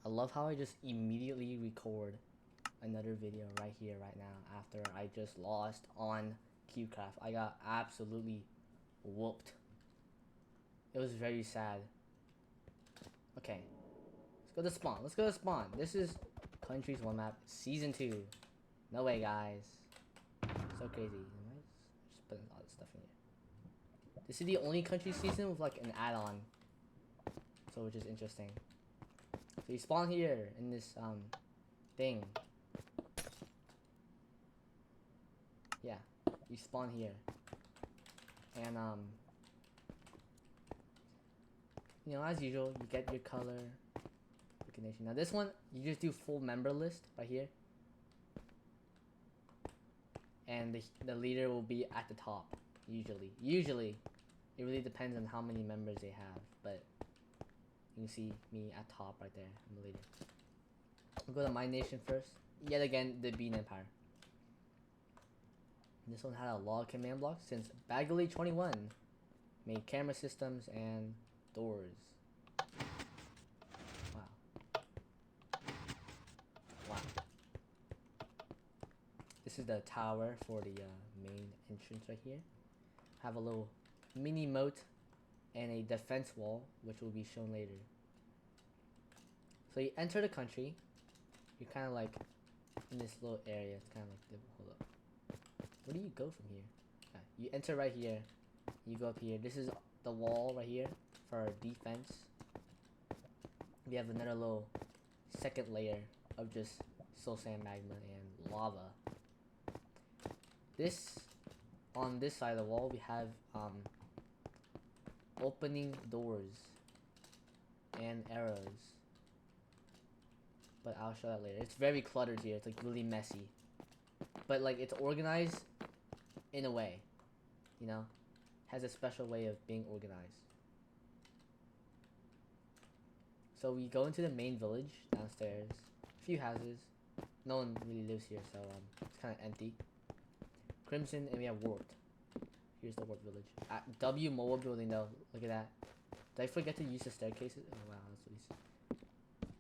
I love how I just immediately record another video right here, right now, after I just lost on CubeCraft. I got absolutely whooped. It was very sad. Okay, let's go to spawn. Let's go to spawn. This is Countries One Map Season 2. No way, guys. So crazy. Just putting all this stuff in here. This is the only country season with like an add-on. So which is interesting. So you spawn here in this thing. Yeah, you spawn here. And you know, as usual, you get your color recognition. Now this one, you just do full member list right here. And the leader will be at the top, usually. Usually, it really depends on how many members they have, but you can see me at top right there. I'm the leader. We'll go to My Nation first. Yet again, the Bean Empire. This one had a lot of command blocks since Bagley 21 made camera systems and doors. Wow. Wow. This is the tower for the main entrance right here. Have a little mini moat and a defense wall, which will be shown later. So you enter the country. You're kind of like in this little area. It's kind of like hold up. Where do you go from here? Okay. You enter right here. You go up here. This is the wall right here for our defense. We have another little second layer of just soul sand, magma, and lava. This, on this side of the wall, we have opening doors and arrows. But I'll show that later. It's very cluttered here. It's like really messy. But like it's organized in a way, you know, has a special way of being organized. So we go into the main village downstairs. A few houses. No one really lives here, so it's kind of empty. Crimson, and we have Warped. Here's the Warped village. W Mobile building though. Look at that. Did I forget to use the staircases? Oh wow, that's what he's.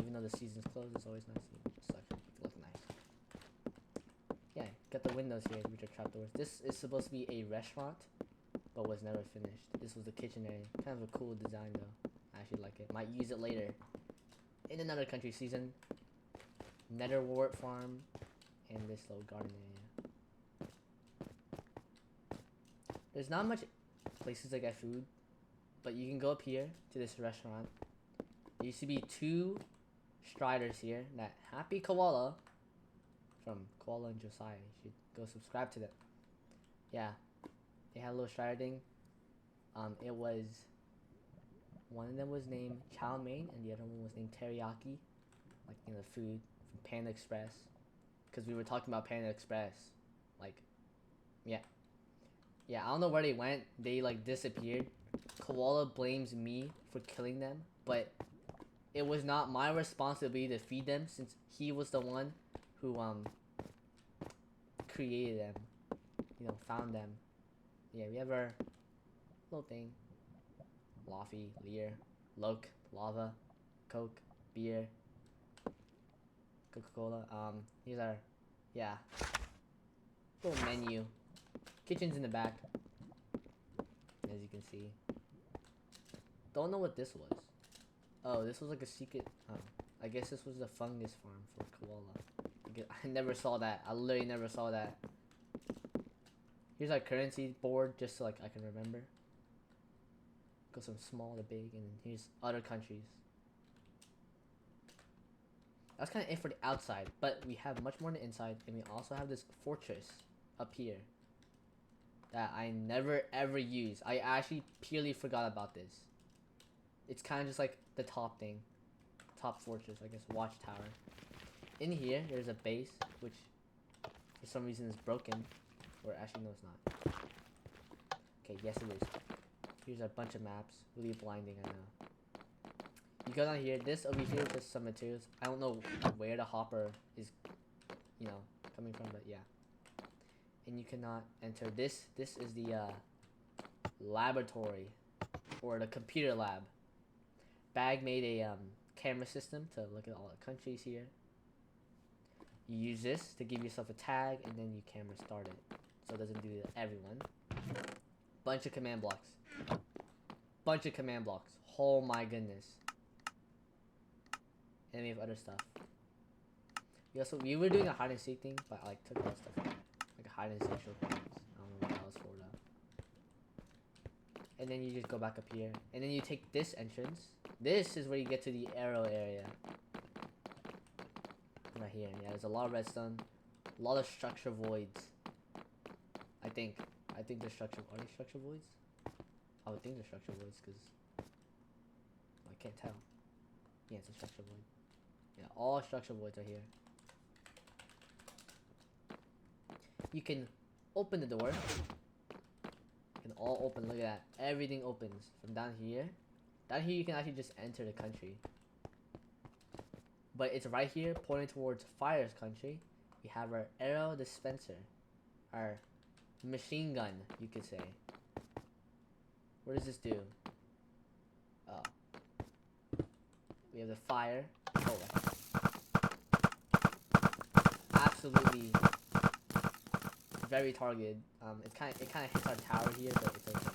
Even though the season's closed, it's always nice. Just like make it look nice. Yeah, got the windows here, which are trapdoors. This is supposed to be a restaurant, but was never finished. This was the kitchen area. Kind of a cool design though. I actually like it. Might use it later. In another country season. Nether Wart farm, and this little garden area. There's not much places to get food, but you can go up here to this restaurant. There used to be 2 Striders here. That Happy Koala from Koala and Josiah. You should go subscribe to that. Yeah, they had a little Strider thing. It was one of them was named Chow Mein and the other one was named Teriyaki, like you know the food from Panda Express, because we were talking about Panda Express, like, yeah. I don't know where they went. They like disappeared. Koala blames me for killing them, but it was not my responsibility to feed them since he was the one who created them, you know, found them. Yeah, we have our little thing. Laffy, Lear, Loke, Lava, Coke, beer, Coca-Cola. Here's our, yeah, little menu. Kitchen's in the back, as you can see. Don't know what this was. Oh, this was like a secret. I guess this was the fungus farm for Koala. I never saw that. I literally never saw that. Here's our currency board, just so like I can remember. Go from small to big, and here's other countries. That's kind of it for the outside, but we have much more on the inside, and we also have this fortress up here that I never ever use. I actually purely forgot about this. It's kind of just like the top thing. Top fortress, I guess, watchtower. In here, there's a base, which for some reason is broken. Or actually, no, it's not. Okay, yes it is. Here's a bunch of maps. Really blinding, I know. You go down here. This over here is just some materials. I don't know where the hopper is, you know, coming from, but yeah. And you cannot enter this. This is the laboratory, or the computer lab. Bag made a camera system to look at all the countries here. You use this to give yourself a tag, and then you camera start it, so it doesn't do it to everyone. Bunch of command blocks. Bunch of command blocks. Oh my goodness. And we have other stuff. We were doing a hide and seek thing, but I like took all that stuff out. Like a hide and seek short things. I don't know what that was for though. And then you just go back up here, and then you take this entrance. This is where you get to the arrow area. Right here. Yeah, there's a lot of redstone, a lot of structure voids. I think they're structure. Are they structure voids? I would think they're structure voids because I can't tell. Yeah, it's a structure void. Yeah, all structure voids are here. You can open the door. You can all open. Look at that. Everything opens from down here. Down here, you can actually just enter the country. But it's right here, pointing towards Fire's country. We have our arrow dispenser, our machine gun, you could say. What does this do? Oh, we have the fire. Oh, absolutely very targeted. It kind of hits our tower here, but it's okay.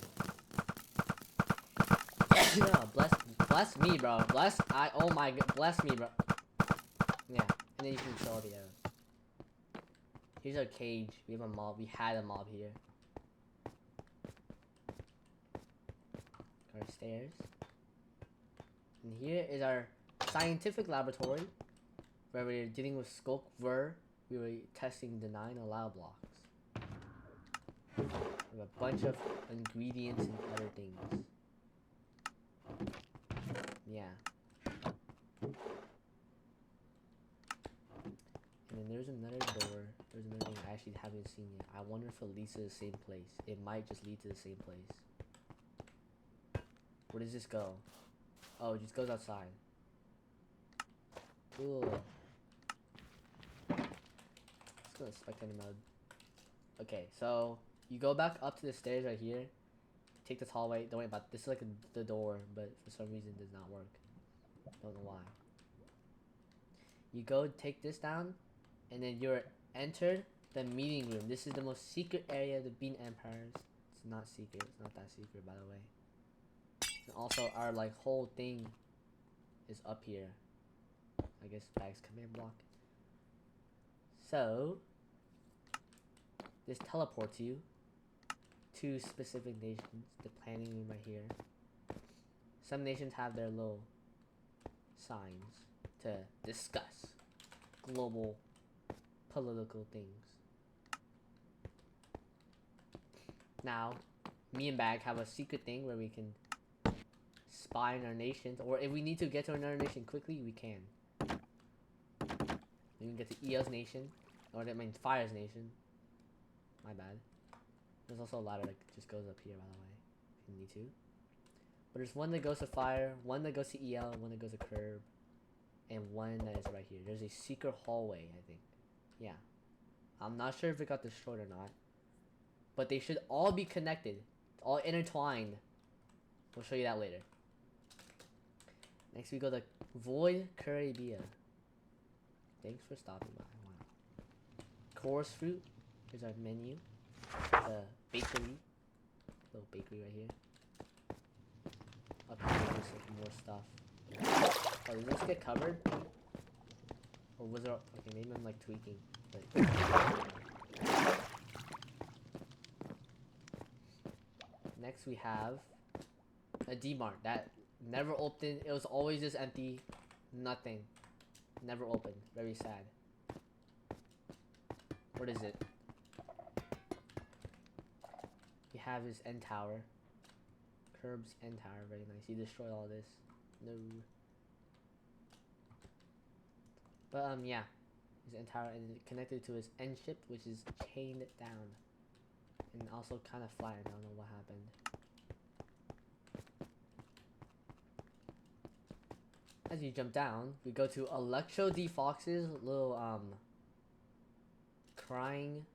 Yeah, bless me, bro. Oh my god, bless me, bro. Yeah, and then you can kill the arrows. Here's our cage. We have a mob. We had a mob here. Our stairs. And here is our scientific laboratory, where we're dealing with Skulk Ver. We were testing the 9 allow blocks. We have a bunch of ingredients and other things. Yeah. And then there's another door. There's another thing I actually haven't seen yet. I wonder if it leads to the same place. It might just lead to the same place. Where does this go? Oh, it just goes outside. Cool. Let's go to spectator mode. Okay, so you go back up to the stairs right here. Take this hallway. Don't worry about this. Is like the door, but for some reason it does not work. Don't know why. You go take this down, and then you're entered the meeting room. This is the most secret area of the Bean Empires. It's not secret. It's not that secret, by the way. And also, our like whole thing is up here. I guess bags command block. So this teleports you to specific nations. The planning room right here. Some nations have their little signs to discuss global political things. Now, me and Bag have a secret thing where we can spy on our nations, or if we need to get to another nation quickly, we can. We can get to EO's nation, or that means Fire's nation. My bad. There's also a ladder that just goes up here, by the way, if you need to. But there's one that goes to Fire, one that goes to EL, one that goes to Curb, and one that is right here. There's a secret hallway, I think. Yeah. I'm not sure if it got destroyed or not. But they should all be connected. All intertwined. We'll show you that later. Next we go to Void Caribia. Thanks for stopping by. Wow. Chorus Fruit. Here's our menu. The bakery. Little bakery right here. Up here there's like more stuff. Oh, did this get covered? Or was there... Okay, maybe I'm like tweaking. But... Next we have a D-Mart that never opened. It was always just empty. Nothing. Never opened. Very sad. What is it? We have his end tower. Curb's end tower. Very nice. He destroyed all this. No. But yeah. His end tower and connected to his end ship, which is chained down. And also kind of flattened. I don't know what happened. As you jump down, we go to Electro D Fox's little crying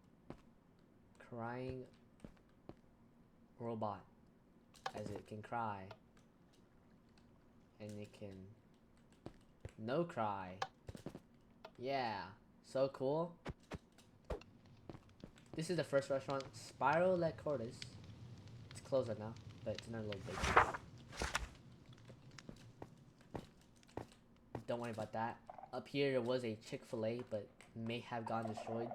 robot, as it can cry and it can No Cry. Yeah, so cool. This is the first restaurant, Spiral Le Cordes. It's closed right now, but it's another little big. Don't worry about that. Up here there was a Chick-fil-A, but may have gotten destroyed.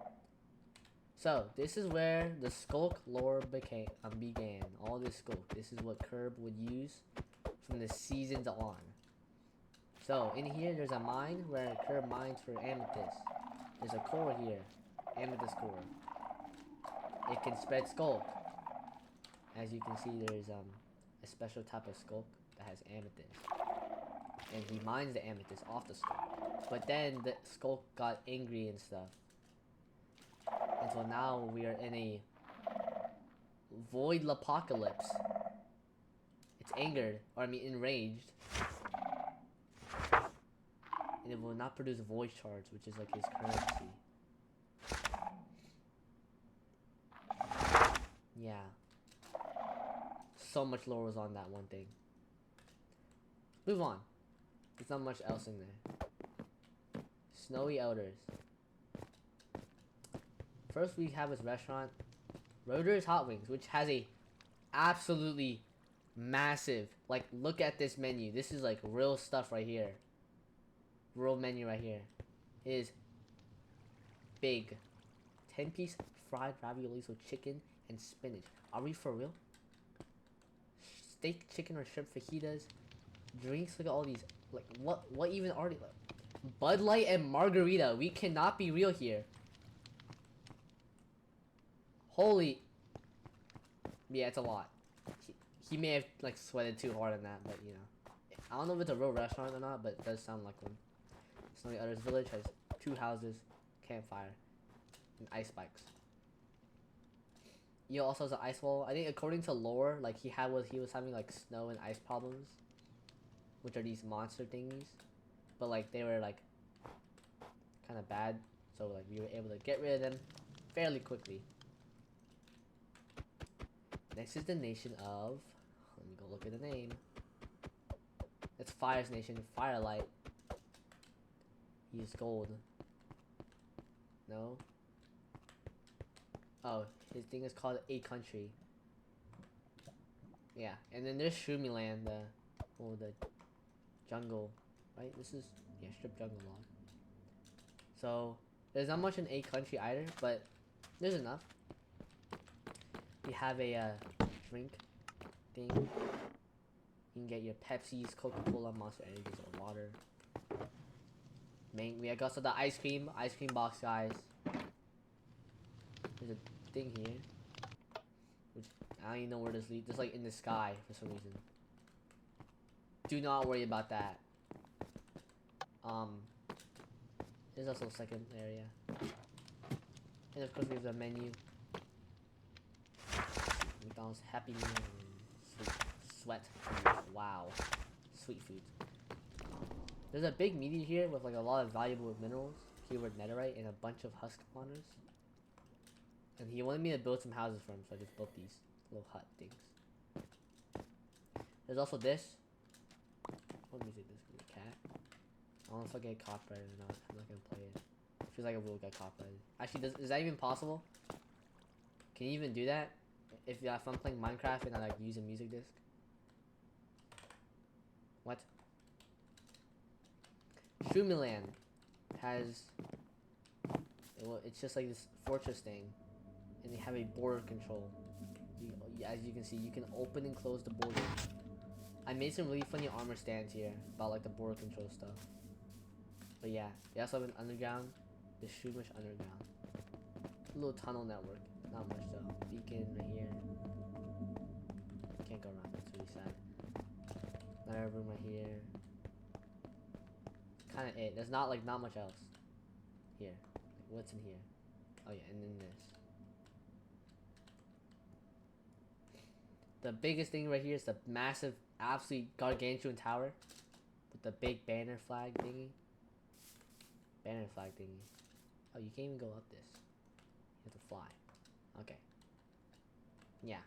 So this is where the Skulk lore began. All this Skulk. This is what Curb would use from the seasons on. So in here there's a mine where Curb mines for amethyst. There's a core here, amethyst core. It can spread Skulk. As you can see, there's a special type of Skulk that has amethyst. And he mines the amethyst off the Skulk. But then the Skulk got angry and stuff. And so now we are in a void apocalypse. It's angered, or I mean enraged. And it will not produce void shards, which is like his currency. Yeah. So much lore was on that one thing. Move on. There's not much else in there. Snowy Elders. First we have his restaurant, Roeder's Hot Wings, which has a absolutely massive, like, look at this menu. This is like real stuff right here. Real menu right here. It is big. 10-piece fried raviolis with chicken and spinach. Are we for real? Steak, chicken, or shrimp fajitas. Drinks, look at all these. Like, what even are they? Like, Bud Light and margarita. We cannot be real here. Holy. Yeah, it's a lot. He may have, like, sweated too hard on that, but, you know. I don't know if it's a real restaurant or not, but it does sound like one. Snowy Elders Village has 2 houses, campfire, and ice spikes. He also has an ice wall. I think according to lore, like, he was having, like, snow and ice problems, which are these monster thingies. But, like, they were, like, kind of bad, so, like, we were able to get rid of them fairly quickly. Next is the nation of... Let me go look at the name. It's Fire's nation, Firelight. He's gold. No? Oh, his thing is called A Country. Yeah, and then there's Shroomiland, the jungle, right? This is, yeah, strip jungle log. So, there's not much in A Country either, but there's enough. We have a drink thing. You can get your Pepsis, Coca-Cola, Monster Energies, or water. We got also the ice cream box, guys. There's a thing here, which I don't even know where this leads. Just like in the sky for some reason. Do not worry about that. There's also a second area, and of course we have the menu. McDonald's Happy Meal and sweat food. Wow, sweet food. There's a big meteor here with like a lot of valuable minerals, keyword netherite, and a bunch of husk spawners. And he wanted me to build some houses for him, so I just built these little hut things. There's also this. What music is this? Cat. I don't know if I get copyrighted or not. I'm not gonna play it. Feels like I will get copyrighted. Actually, is that even possible? Can you even do that? If I'm playing Minecraft and I like use a music disc? What? Shroomiland has... It's just like this fortress thing. And they have a border control. As you can see, you can open and close the border. I made some really funny armor stands here about like the border control stuff. But yeah, they also have an underground, the Shroomish underground. A little tunnel network, not much though. Beacon right here. Can't go around, that's really sad. Another room right here. Kind of it. There's not much else here. Like, what's in here? Oh yeah, and then this. The biggest thing right here is the massive, absolutely gargantuan tower with the big banner flag thingy. Banner flag thingy. Oh, you can't even go up this. You have to fly. Okay. Yeah.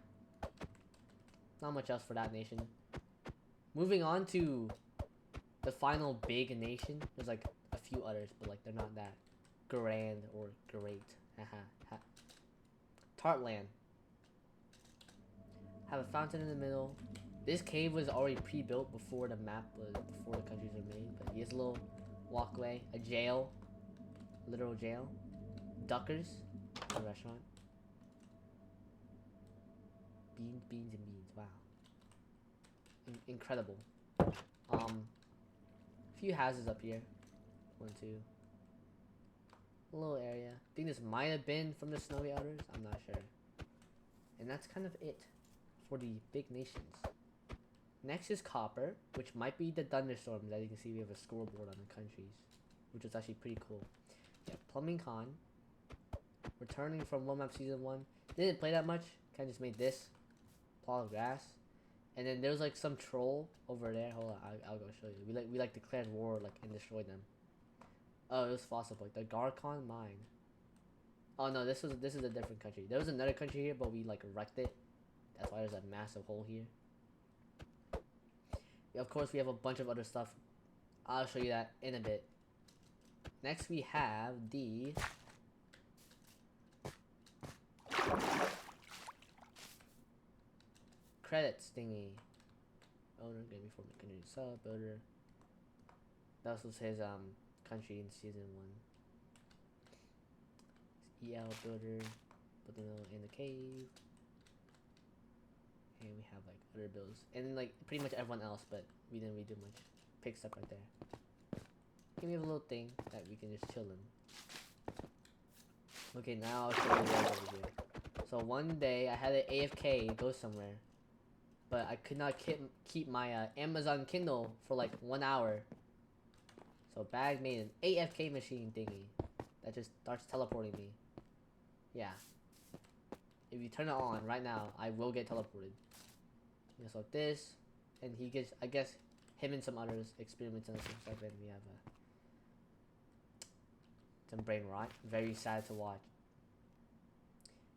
Not much else for that nation. Moving on to the final big nation. There's like a few others, but like they're not that grand or great. Haha. Tartland. Have a fountain in the middle. This cave was already pre-built before the map was, before the countries were made. But here's a little walkway, a jail, literal jail, Duckers, a restaurant. Beans, beans, and beans. Wow, incredible. Few houses up here. 1, 2. A little area. I think this might have been from the Snowy Outers. I'm not sure. And that's kind of it for the big nations. Next is Copper, which might be the thunderstorms. As you can see, we have a scoreboard on the countries, which is actually pretty cool. Yeah, Plumbing Con. Returning from One Map Season 1. Didn't play that much. Kind of just made this. Plot of grass. And then there's like some troll over there. Hold on, I'll go show you. We like declared war like and destroyed them. Oh, it was Fossil Boy. The Garcon Mine. Oh no, this is a different country. There was another country here, but we like wrecked it. That's why there's a massive hole here. Yeah, of course, we have a bunch of other stuff. I'll show you that in a bit. Next, we have the credits thingy. Owner, get me for my country sub builder. That also says country in season 1. EL builder, building in the cave. And we have like other builds, and then like pretty much everyone else, but we didn't really do much. Pick stuff right there. And we have a little thing that we can just chill in. Okay, now I'll show you what over here. So one day I had an AFK go somewhere, but I could not keep my Amazon Kindle for like 1 hour. So Bag made an AFK machine thingy that just starts teleporting me. Yeah. If you turn it on right now, I will get teleported. Yeah, so this, and he gets, I guess, him and some others experiments on some stuff, and we have some brain rot. Very sad to watch.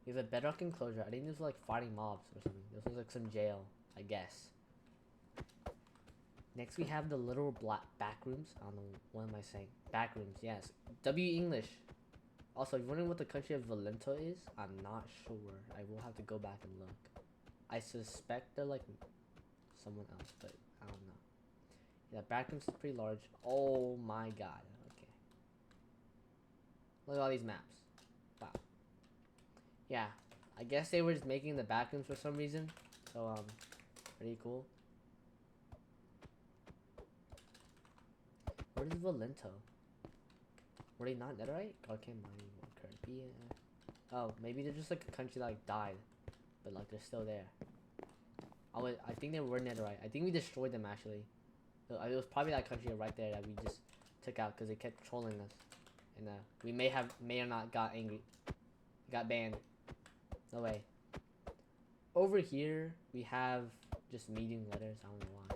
We have a bedrock enclosure. I think this was like fighting mobs or something. This was like some jail, I guess. Next we have the little black back rooms. I don't know, what am I saying? Back rooms, yes. W English. Also, if you're wondering what the country of Valento is, I'm not sure. I will have to go back and look. I suspect they're like someone else, but I don't know. Yeah, backrooms is pretty large. Oh my god. Okay. Look at all these maps. Wow. Yeah. I guess they were just making the backrooms for some reason. So, pretty cool. Where is Valento? Were they not netherite? God can't mine Caribbean. Oh, maybe they're just like a country that like died, but like they're still there. I think they were netherite. I think we destroyed them actually. It was probably that country right there that we just took out because they kept trolling us, and we may or not got angry, got banned. No way. Over here we have just medium letters. I don't know why.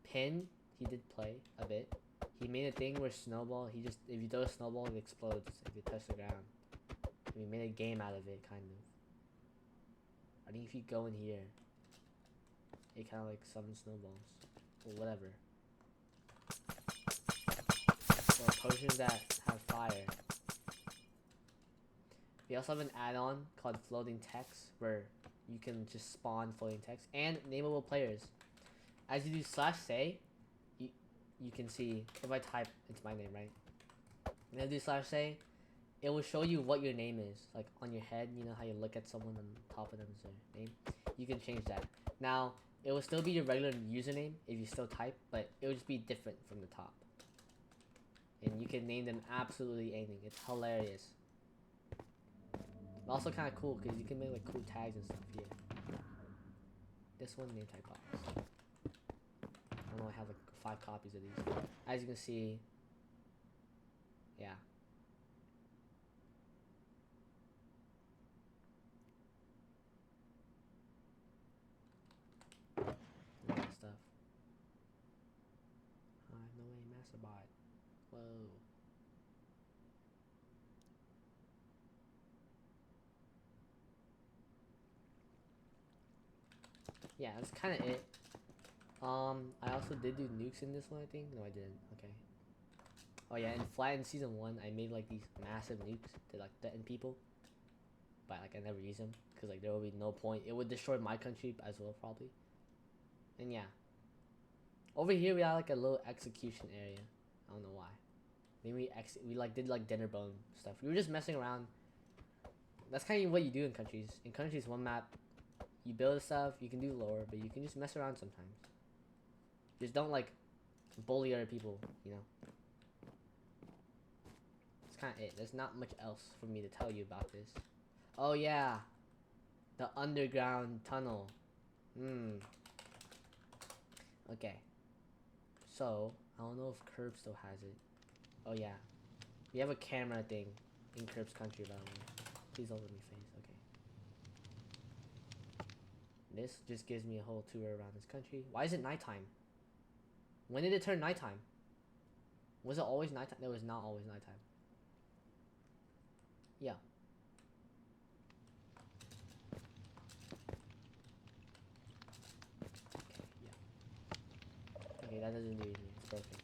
Pin, he did play a bit. He made a thing where snowball, if you throw a snowball, it explodes if you touch the ground. We made a game out of it, kind of. I think if you go in here, it kind of like summons snowballs. Or whatever. Or potions that have fire. We also have an add-on called Floating Text, where you can just spawn floating text. And nameable players. As you do /say, you can see, if I type, it's my name, right? And I do /say, it will show you what your name is. Like on your head, you know how you look at someone on top of them is their name? You can change that. Now, it will still be your regular username if you still type, but it will just be different from the top. And you can name them absolutely anything. It's hilarious. Also kind of cool because you can make like cool tags and stuff here. This one, name tag copies. I know I have like 5 copies of these. As you can see, yeah. Stuff. No way, Masterbot. Whoa. Yeah, that's kind of it. I also did do nukes in this one, I think. No, I didn't. Okay. Oh yeah, in Flat in season 1, I made like these massive nukes to like threaten people. But like I never use them because like there would be no point. It would destroy my country as well probably. And yeah. Over here we have like a little execution area. I don't know why. Maybe we like did like dinner bone stuff. We were just messing around. That's kind of what you do in countries. In countries, one map, you build stuff. You can do lore, but you can just mess around sometimes. Just don't like bully other people. You know. That's kind of it. There's not much else for me to tell you about this. Oh yeah, the underground tunnel. Okay. So I don't know if Curb still has it. Oh yeah, we have a camera thing in Curb's country, by the way. Please don't let me face. Okay. This just gives me a whole tour around this country. Why is it nighttime? When did it turn nighttime? Was it always nighttime? No, it was not always nighttime. Yeah. Okay, yeah. Okay, that doesn't do anything. It's broken.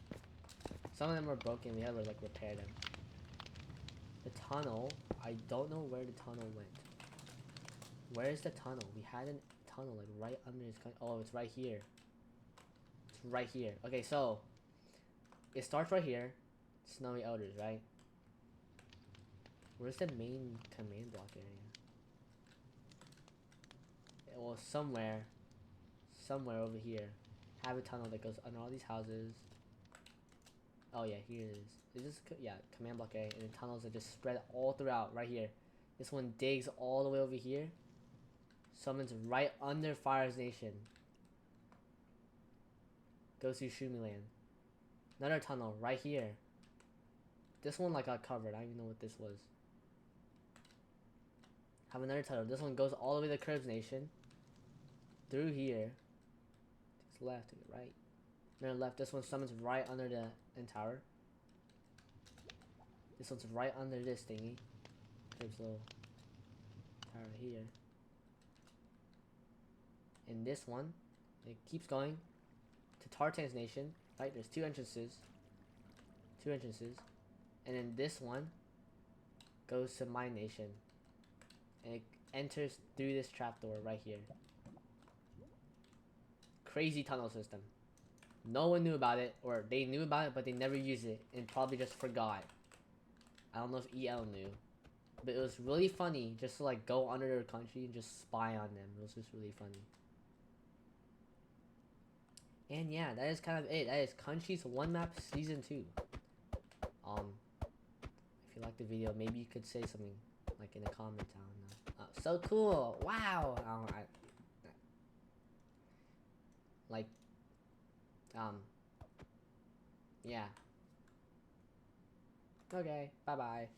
Some of them are broken. We have to like repair them. The tunnel. I don't know where the tunnel went. Where is the tunnel? We had a tunnel like right under his country. Oh, it's right here. It's right here. Okay, so it starts right here. Snowy Elders, right? Where's the main command block area? Well, somewhere over here. Have a tunnel that goes under all these houses. Oh yeah, here it is. Is this, yeah, command block area, and then tunnels that just spread all throughout, right here. This one digs all the way over here. Summons right under Fire's Nation. Goes to Shumi Land. Another tunnel right here. This one like got covered. I don't even know what this was. Have another tunnel. This one goes all the way to Curb's Nation. Through here. It's left, right. Another left. This one summons right under the end tower. This one's right under this thingy. Curb's little tower here. And this one, it keeps going to Tartan's Nation. Right, there's two entrances. And then this one goes to my nation. And it enters through this trapdoor right here. Crazy tunnel system. No one knew about it, or they knew about it, but they never used it, and probably just forgot. I don't know if EL knew. But it was really funny just to like go under their country and just spy on them. It was just really funny. And yeah, that is kind of it. That is Countries 1 Map Season 2. If you liked the video, maybe you could say something like in the comments. I don't know. So cool! Wow! Like, yeah. Okay, bye bye.